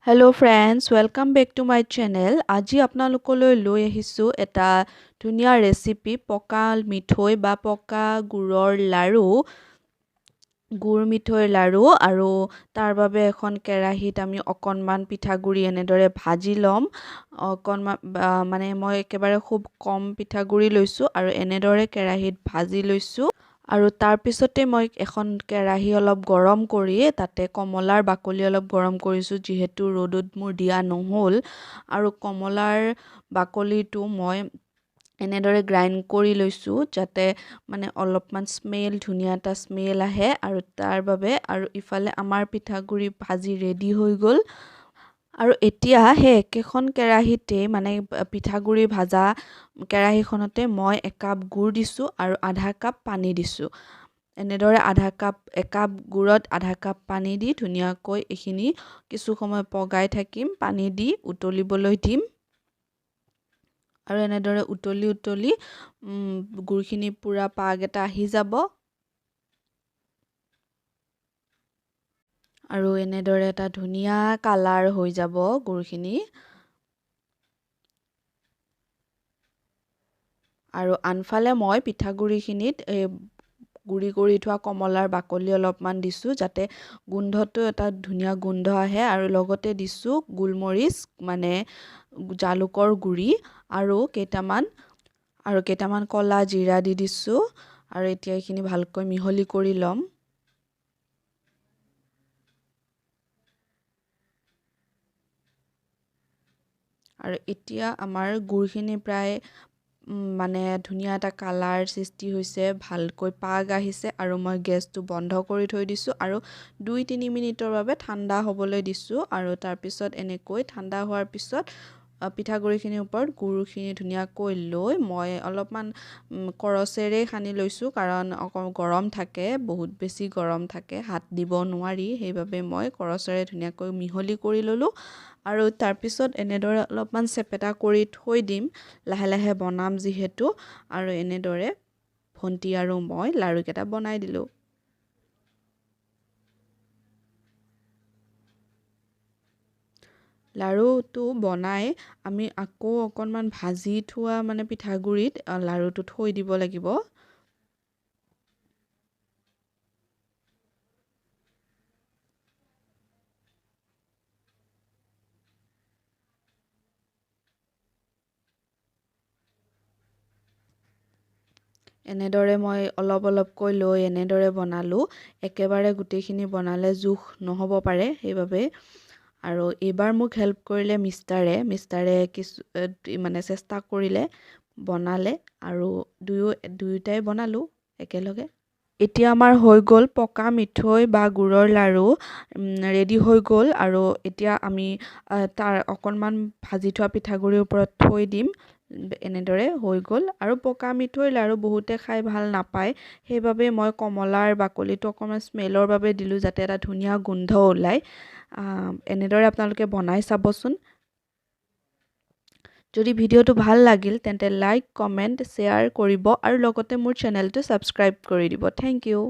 Hello friends, welcome back to my channel. আজি আপোনালোকলৈ লৈ আহিছো এটা ধুনীয়া ৰেচিপি পকা মিঠৈ বা পকা গুৰৰ লাৰু গুৰ মিঠৈৰ লাৰু আৰু তাৰ বাবে এখন কেৰাহীত আমি অকণমান পিঠাগুৰি এনেদৰে ভাজি ল'ম অকণমান মানে মই একেবাৰে খুব কম পিঠাগুৰি লৈছো আৰু এনেদৰে কেৰাহীত ভাজি লৈছো আৰু তাৰ পিছতে মই এখন কেৰাহী অলপ গৰম কৰি তাতে কমলাৰ বাকলি অলপ গৰম কৰিছোঁ যিহেতু ৰ'দত মোৰ দিয়া নহ'ল আৰু কমলাৰ বাকলিটো মই এনেদৰে গ্ৰাইণ্ড কৰি লৈছোঁ যাতে মানে অলপমান ধুনীয়া এটা স্মেল আহে আৰু তাৰ বাবে আৰু ইফালে আমাৰ পিঠাগুৰি ভাজি ৰেডি হৈ গ'ল আৰু এতিয়া সেই একেখন কেৰাহীতে মানে পিঠাগুৰি ভাজা কেৰাহীখনতে মই একাপ গুড় দিছোঁ আৰু আধা কাপ পানী দিছোঁ এনেদৰে একাপ গুড়ত আধা কাপ পানী দি ধুনীয়াকৈ এইখিনি কিছু সময় পগাই থাকিম পানী দি উতলিবলৈ দিম আৰু এনেদৰে উতলি গুড়খিনি পুৰা পাগ এটা আহি যাব আৰু এনেদৰে এটা ধুনীয়া কালাৰ হৈ যাব গুড়খিনি আৰু আনফালে মই পিঠাগুড়িখিনিত গুড়ি কৰি থোৱা কমলাৰ বাকলি অলপমান দিছোঁ যাতে গোন্ধটো এটা ধুনীয়া গোন্ধ আহে আৰু লগতে দিছোঁ গোলমৰিচ মানে জালুকৰ গুড়ি আৰু কেইটামান ক'লা জিৰা দি দিছোঁ আৰু এতিয়া এইখিনি ভালকৈ মিহলি কৰি ল'ম আৰু এতিয়া আমাৰ গুড়খিনি প্ৰায় মানে ধুনীয়া এটা কালাৰ সৃষ্টি হৈছে ভালকৈ পাগ আহিছে আৰু মই গেছটো বন্ধ কৰি থৈ দিছোঁ আৰু 2-3 মিনিটৰ বাবে ঠাণ্ডা হ'বলৈ দিছোঁ আৰু তাৰপিছত এনেকৈ ঠাণ্ডা হোৱাৰ পিছত পিঠাগুড়িখিনিৰ ওপৰত গুড়খিনি ধুনীয়াকৈ লৈ মই অলপমান কৰচেৰে সানি লৈছোঁ কাৰণ অকণ গৰম থাকে বহুত বেছি গৰম থাকে হাত দিব নোৱাৰি সেইবাবে মই কৰচেৰে ধুনীয়াকৈ মিহলি কৰি ল'লোঁ আৰু তাৰপিছত এনেদৰে অলপমান চেপেটা কৰি থৈ দিম লাহে লাহে বনাম যিহেতু আৰু এনেদৰে ভণ্টি আৰু মই লাৰুকেইটা বনাই দিলোঁ লাৰুটো বনাই আমি আকৌ অকণমান ভাজি থোৱা মানে পিঠাগুড়িত লাৰুটো থৈ দিব লাগিব এনেদৰে মই অলপকৈ লৈ এনেদৰে বনালোঁ একেবাৰে গোটেইখিনি বনালে জোখ নহ'ব পাৰে সেইবাবে আৰু এইবাৰ মোক হেল্প কৰিলে মিষ্টাৰে কিছু মানে চেষ্টা কৰিলে বনালে আৰু দুয়োটাই বনালোঁ একেলগে এতিয়া আমাৰ হৈ গ'ল পকা মিঠৈ বা গুড়ৰ লাৰু ৰেডি হৈ গ'ল আৰু এতিয়া আমি তাৰ অকণমান ভাজি থোৱা পিঠাগুড়িৰ ওপৰত থৈ দিম এনেদৰে হৈ গ'ল আৰু পকা মিঠৈৰ লাৰু বহুতে খাই ভাল নাপায় সেইবাবে মই কমলাৰ বাকলিটো অকণমান স্মেলৰ বাবে দিলোঁ যাতে এটা ধুনীয়া গোন্ধ ওলায় এনেদৰে আপোনালোকে বনাই চাবচোন যদি ভিডিঅ'টো ভাল লাগিল তেন্তে লাইক কমেণ্ট শ্বেয়াৰ কৰিব আৰু লগতে মোৰ চেনেলটো ছাবস্ক্ৰাইব কৰি দিব থেংক ইউ